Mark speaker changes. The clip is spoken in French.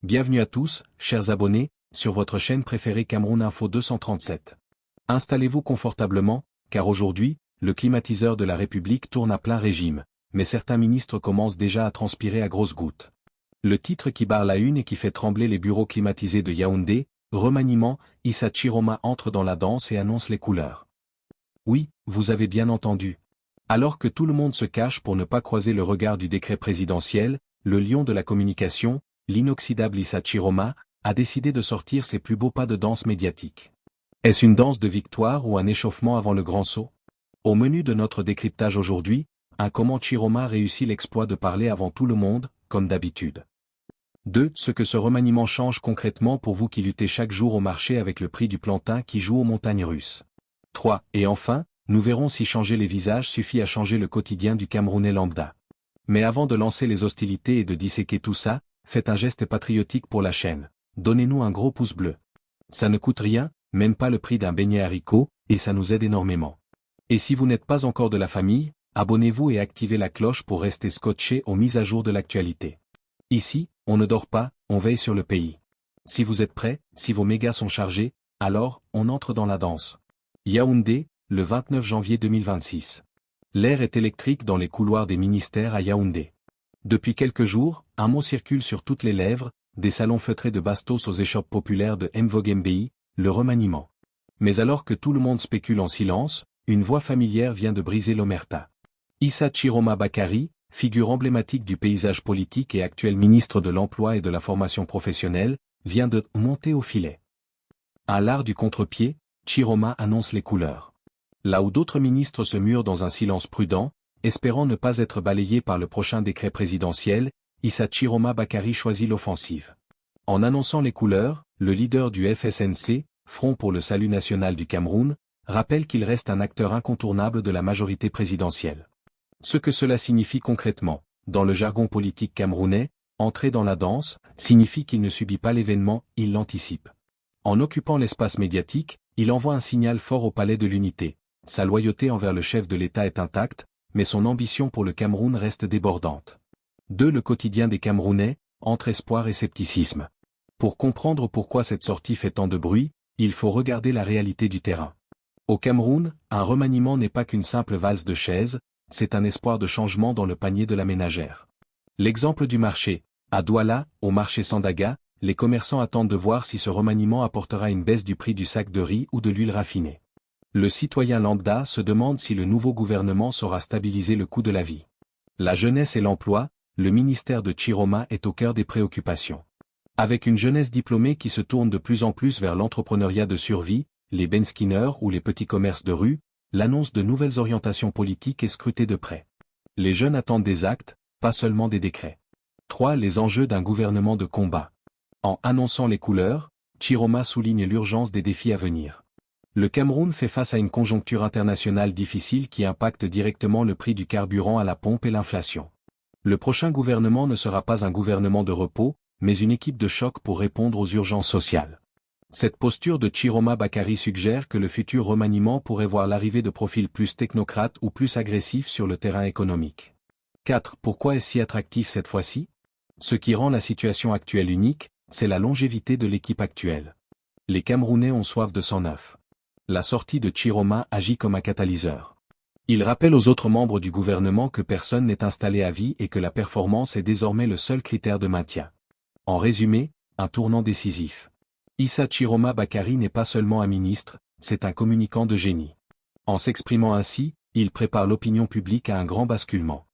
Speaker 1: Bienvenue à tous, chers abonnés, sur votre chaîne préférée Cameroun Info 237. Installez-vous confortablement, car aujourd'hui, le climatiseur de la République tourne à plein régime, mais certains ministres commencent déjà à transpirer à grosses gouttes. Le titre qui barre la une et qui fait trembler les bureaux climatisés de Yaoundé, remaniement, Issa Chiroma entre dans la danse et annonce les couleurs. Oui, vous avez bien entendu. Alors que tout le monde se cache pour ne pas croiser le regard du décret présidentiel, le lion de la communication, l'inoxydable Issa Chiroma, a décidé de sortir ses plus beaux pas de danse médiatique. Est-ce une danse de victoire ou un échauffement avant le grand saut? Au menu de notre décryptage aujourd'hui, comment Chiroma réussit l'exploit de parler avant tout le monde, comme d'habitude. 2. Ce que ce remaniement change concrètement pour vous qui luttez chaque jour au marché avec le prix du plantain qui joue aux montagnes russes. 3. Et enfin, nous verrons si changer les visages suffit à changer le quotidien du Camerounais lambda. Mais avant de lancer les hostilités et de disséquer tout ça, faites un geste patriotique pour la chaîne. Donnez-nous un gros pouce bleu. Ça ne coûte rien, même pas le prix d'un beignet haricot, et ça nous aide énormément. Et si vous n'êtes pas encore de la famille, abonnez-vous et activez la cloche pour rester scotché aux mises à jour de l'actualité. Ici, on ne dort pas, on veille sur le pays. Si vous êtes prêts, si vos mégas sont chargés, alors, on entre dans la danse. Yaoundé, le 29 janvier 2026. L'air est électrique dans les couloirs des ministères à Yaoundé. Depuis quelques jours, un mot circule sur toutes les lèvres, des salons feutrés de bastos aux échoppes populaires de Mvogembi, le remaniement. Mais alors que tout le monde spécule en silence, une voix familière vient de briser l'omerta. Issa Chiroma Bakari, figure emblématique du paysage politique et actuel ministre de l'Emploi et de la Formation professionnelle, vient de monter au filet. À l'art du contre-pied, Chiroma annonce les couleurs. Là où d'autres ministres se murent dans un silence prudent, espérant ne pas être balayés par le prochain décret présidentiel, Issa Chiroma Bakari choisit l'offensive. En annonçant les couleurs, le leader du FSNC, Front pour le Salut National du Cameroun, rappelle qu'il reste un acteur incontournable de la majorité présidentielle. Ce que cela signifie concrètement, dans le jargon politique camerounais, entrer dans la danse, signifie qu'il ne subit pas l'événement, il l'anticipe. En occupant l'espace médiatique, il envoie un signal fort au palais de l'unité. Sa loyauté envers le chef de l'État est intacte, mais son ambition pour le Cameroun reste débordante. 2. Le quotidien des Camerounais, entre espoir et scepticisme. Pour comprendre pourquoi cette sortie fait tant de bruit, il faut regarder la réalité du terrain. Au Cameroun, un remaniement n'est pas qu'une simple valse de chaises, c'est un espoir de changement dans le panier de la ménagère. L'exemple du marché. À Douala, au marché Sandaga, les commerçants attendent de voir si ce remaniement apportera une baisse du prix du sac de riz ou de l'huile raffinée. Le citoyen lambda se demande si le nouveau gouvernement saura stabiliser le coût de la vie. La jeunesse et l'emploi, le ministère de Chiroma est au cœur des préoccupations. Avec une jeunesse diplômée qui se tourne de plus en plus vers l'entrepreneuriat de survie, les benskinners ou les petits commerces de rue, l'annonce de nouvelles orientations politiques est scrutée de près. Les jeunes attendent des actes, pas seulement des décrets. 3. Les enjeux d'un gouvernement de combat. En annonçant les couleurs, Chiroma souligne l'urgence des défis à venir. Le Cameroun fait face à une conjoncture internationale difficile qui impacte directement le prix du carburant à la pompe et l'inflation. Le prochain gouvernement ne sera pas un gouvernement de repos, mais une équipe de choc pour répondre aux urgences sociales. Cette posture de Chiroma Bakari suggère que le futur remaniement pourrait voir l'arrivée de profils plus technocrates ou plus agressifs sur le terrain économique. 4. Pourquoi est-ce si attractif cette fois-ci? Ce qui rend la situation actuelle unique, c'est la longévité de l'équipe actuelle. Les Camerounais ont soif de sang neuf. La sortie de Chiroma agit comme un catalyseur. Il rappelle aux autres membres du gouvernement que personne n'est installé à vie et que la performance est désormais le seul critère de maintien. En résumé, un tournant décisif. Issa Chiroma Bakari n'est pas seulement un ministre, c'est un communicant de génie. En s'exprimant ainsi, il prépare l'opinion publique à un grand basculement.